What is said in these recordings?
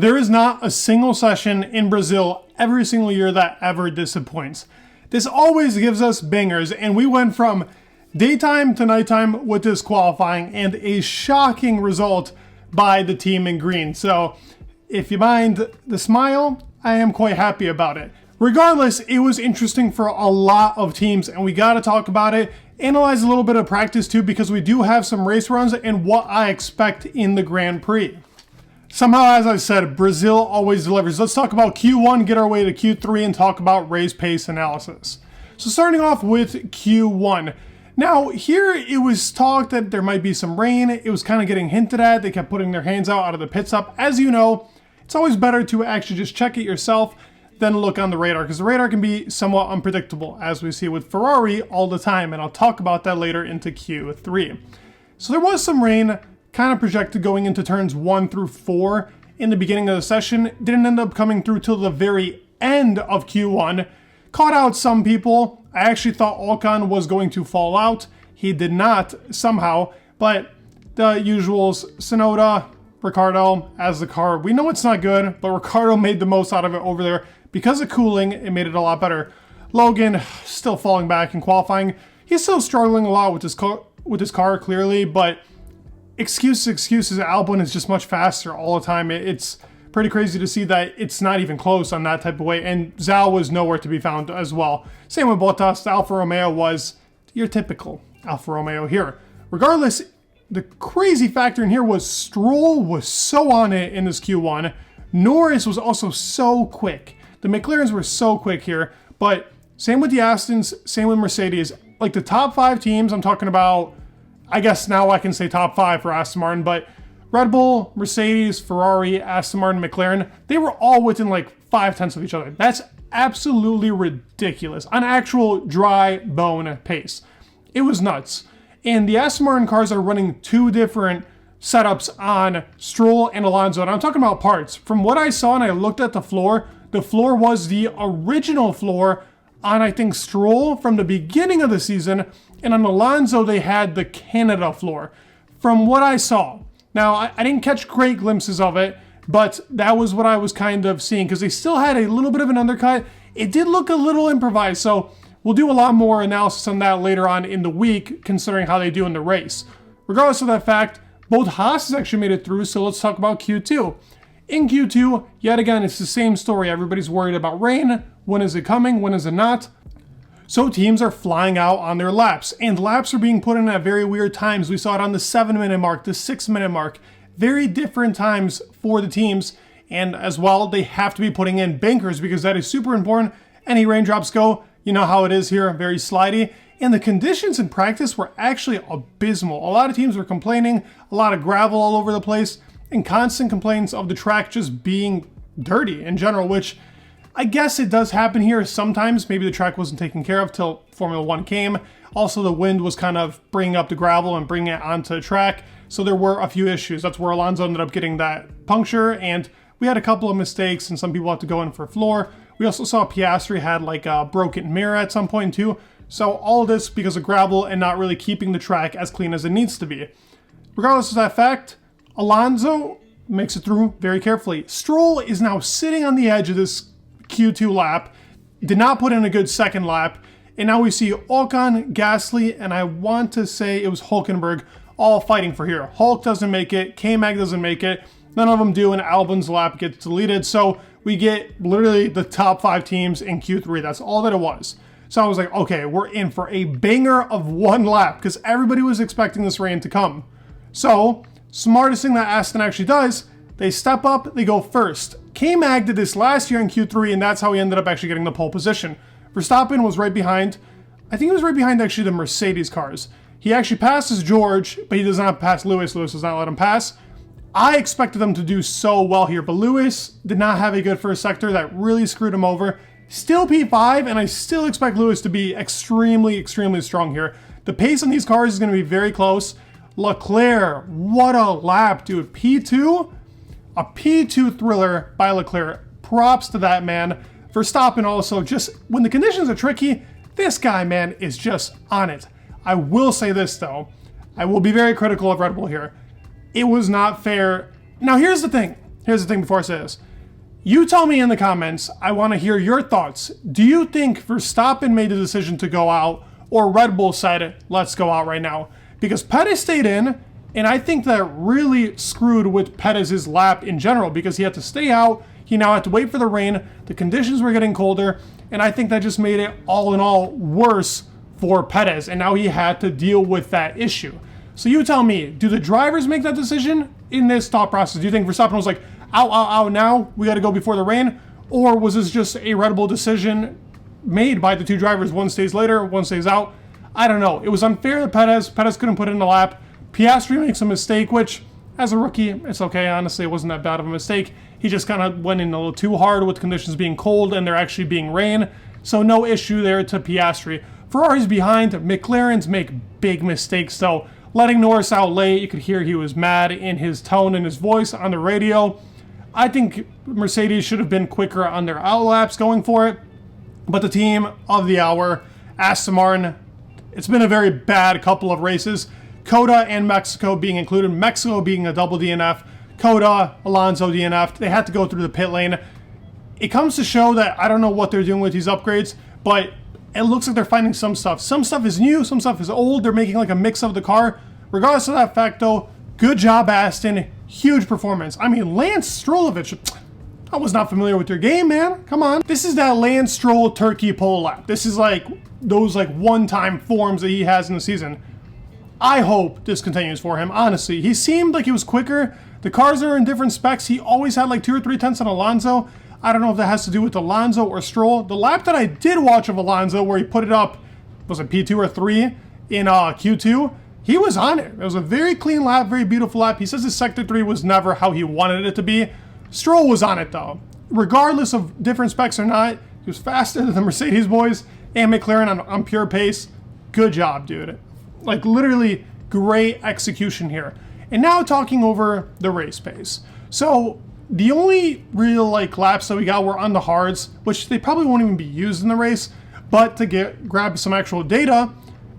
There is not a single session in Brazil every single year that ever disappoints. This always gives us bangers, and we went from daytime to nighttime with this qualifying, and a shocking result by the team in green. So if you mind the smile, I am quite happy about it. Regardless, it was interesting for a lot of teams, and we got to talk about it, analyze a little bit of practice too, because we do have some race runs and what I expect in the Grand Prix. Somehow, as I said, Brazil always delivers. Let's talk about Q1, get our way to Q3, and talk about race pace analysis. So starting off with Q1. Now, here it was talked that there might be some rain. It was kind of getting hinted at. They kept putting their hands out of the pit stop. As you know, it's always better to actually just check it yourself than look on the radar, because the radar can be somewhat unpredictable, as we see with Ferrari all the time, and I'll talk about that later into Q3. So there was some rain kind of projected going into turns 1 through 4 in the beginning of the session. Didn't end up coming through till the very end of Q1. Caught out some people. I actually thought Ocon was going to fall out. He did not somehow, but the usuals, Tsunoda, Ricciardo as the car. We know it's not good, but Ricciardo made the most out of it over there. Because of cooling, it made it a lot better. Logan still falling back in qualifying. He's still struggling a lot with his car clearly, but excuses. Albon is just much faster all the time. It's pretty crazy to see that it's not even close on that type of way. And Zhao was nowhere to be found as well. Same with Bottas. The Alfa Romeo was your typical Alfa Romeo here. Regardless, the crazy factor in here was Stroll was so on it in this Q1. Norris was also so quick. The McLarens were so quick here. But same with the Astons, same with Mercedes. Like the top 5 teams, I'm talking about, I guess now I can say top 5 for Aston Martin, but Red Bull, Mercedes, Ferrari, Aston Martin, McLaren, they were all within like 5/10 of each other. That's absolutely ridiculous. On actual dry bone pace. It was nuts. And the Aston Martin cars are running 2 different setups on Stroll and Alonso. And I'm talking about parts. From what I saw and I looked at the floor was the original floor on, I think, Stroll from the beginning of the season. And on Alonso, they had the Canada floor. From what I saw. Now, I didn't catch great glimpses of it, but that was what I was kind of seeing, because they still had a little bit of an undercut. It did look a little improvised, so we'll do a lot more analysis on that later on in the week, considering how they do in the race. Regardless of that fact, both Haas actually made it through, so let's talk about Q2. In Q2, yet again, it's the same story. Everybody's worried about rain. When is it coming? When is it not? So teams are flying out on their laps, and laps are being put in at very weird times. We saw it on the 7-minute mark, the 6-minute mark. Very different times for the teams, and as well, they have to be putting in bankers because that is super important. Any raindrops go, you know how it is here, very slidey. And the conditions in practice were actually abysmal. A lot of teams were complaining, a lot of gravel all over the place, and constant complaints of the track just being dirty in general, which I guess it does happen here sometimes. Maybe the track wasn't taken care of till Formula 1 came. Also, the wind was kind of bringing up the gravel and bringing it onto the track. So there were a few issues. That's where Alonso ended up getting that puncture. And we had a couple of mistakes and some people had to go in for floor. We also saw Piastri had like a broken mirror at some point too. So all of this because of gravel and not really keeping the track as clean as it needs to be. Regardless of that fact, Alonso makes it through very carefully. Stroll is now sitting on the edge of this Q2 lap, did not put in a good second lap, and now we see Ocon, Gasly, and I want to say it was Hülkenberg all fighting for here. Hulk doesn't make it, K-Mag doesn't make it, none of them do, and Albon's lap gets deleted, so we get literally the top 5 teams in Q3. That's all that it was. So I was like, okay, we're in for a banger of 1 lap, because everybody was expecting this rain to come. So, smartest thing that Aston actually does, they step up, they go first. K-Mag did this last year in Q3, and that's how he ended up actually getting the pole position. Verstappen was right behind. I think he was right behind actually the Mercedes cars. He actually passes George, but he does not pass Lewis. Lewis does not let him pass. I expected them to do so well here, but Lewis did not have a good first sector. That really screwed him over. Still P5, and I still expect Lewis to be extremely strong here. The pace on these cars is going to be very close. Leclerc, what a lap, dude. P2? A P2 thriller by Leclerc. Props to that man. Verstappen also, just when the conditions are tricky, this guy, man, is just on it. I will say this, though. I will be very critical of Red Bull here. It was not fair. Now, here's the thing. here's the thing before I say this. You tell me in the comments, I want to hear your thoughts. Do you think Verstappen made the decision to go out, or Red Bull said, let's go out right now? Because Perez stayed in, and I think that really screwed with Perez's lap in general, because he had to stay out, he now had to wait for the rain, the conditions were getting colder, and I think that just made it all in all worse for Perez, and now he had to deal with that issue. So you tell me, do the drivers make that decision in this thought process? Do you think Verstappen was like, ow, now, we got to go before the rain? Or was this just a Red Bull decision made by the two drivers? One stays later, one stays out. I don't know. It was unfair to Perez. Perez couldn't put in the lap. Piastri makes a mistake, which, as a rookie, it's okay. Honestly, it wasn't that bad of a mistake. He just kind of went in a little too hard with conditions being cold and there actually being rain. So no issue there to Piastri. Ferrari's behind. McLaren's make big mistakes, though. Letting Norris out late, you could hear he was mad in his tone and his voice on the radio. I think Mercedes should have been quicker on their outlaps going for it. But the team of the hour, Aston Martin, it's been a very bad couple of races. Coda and Mexico being included. Mexico being a double DNF. Coda, Alonso DNF. They had to go through the pit lane. It comes to show that I don't know what they're doing with these upgrades, but it looks like they're finding some stuff. Some stuff is new, some stuff is old. They're making like a mix of the car. Regardless of that fact, though, good job, Aston. Huge performance. I mean, Lance Strollovich, I was not familiar with your game, man. Come on. This is that Lance Stroll turkey pole lap. This is like those like one-time forms that he has in the season. I hope this continues for him, honestly. He seemed like he was quicker. The cars are in different specs. He always had like 2 or 3 tenths on Alonso. I don't know if that has to do with Alonso or Stroll. The lap that I did watch of Alonso, where he put it up, was it P2 or 3 in Q2? He was on it. It was a very clean lap, very beautiful lap. He says his Sector 3 was never how he wanted it to be. Stroll was on it, though. Regardless of different specs or not, he was faster than the Mercedes boys and McLaren on pure pace. Good job, dude. Like, literally great execution here. And now talking over the race pace. So, the only real, like, laps that we got were on the hards, which they probably won't even be used in the race. But to grab some actual data,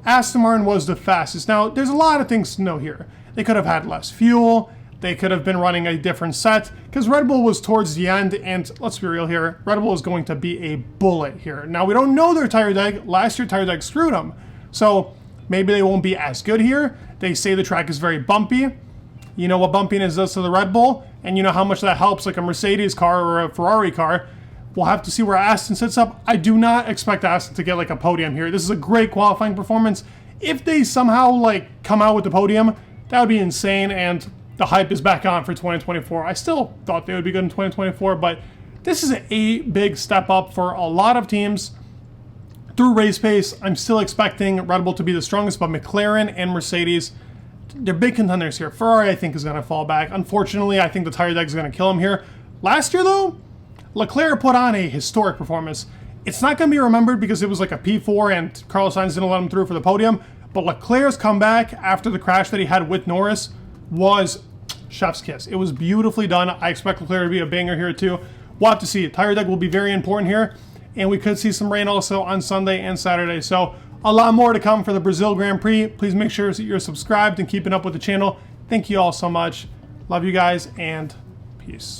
Aston Martin was the fastest. Now, there's a lot of things to know here. They could have had less fuel. They could have been running a different set, because Red Bull was towards the end, and let's be real here, Red Bull is going to be a bullet here. Now, we don't know their tire deg. Last year, tire deg screwed them. So, maybe they won't be as good here. They say the track is very bumpy. You know what bumpiness does to the Red Bull, and you know how much that helps like a Mercedes car or a Ferrari car. We'll have to see where Aston sits up. I do not expect Aston to get like a podium here. This is a great qualifying performance. If they somehow like come out with the podium, that would be insane, and the hype is back on for 2024. I still thought they would be good in 2024, but this is a big step up for a lot of teams. Through race pace, I'm still expecting Red Bull to be the strongest, but McLaren and Mercedes, they're big contenders here. Ferrari, I think, is going to fall back. Unfortunately, I think the tire deck is going to kill him here. Last year, though, Leclerc put on a historic performance. It's not going to be remembered because it was like a P4 and Carlos Sainz didn't let him through for the podium, but Leclerc's comeback after the crash that he had with Norris was chef's kiss. It was beautifully done. I expect Leclerc to be a banger here too. We'll have to see. Tire deck will be very important here, and we could see some rain also on Sunday and Saturday. So a lot more to come for the Brazil Grand Prix. Please make sure that you're subscribed and keeping up with the channel. Thank you all so much. Love you guys, and peace.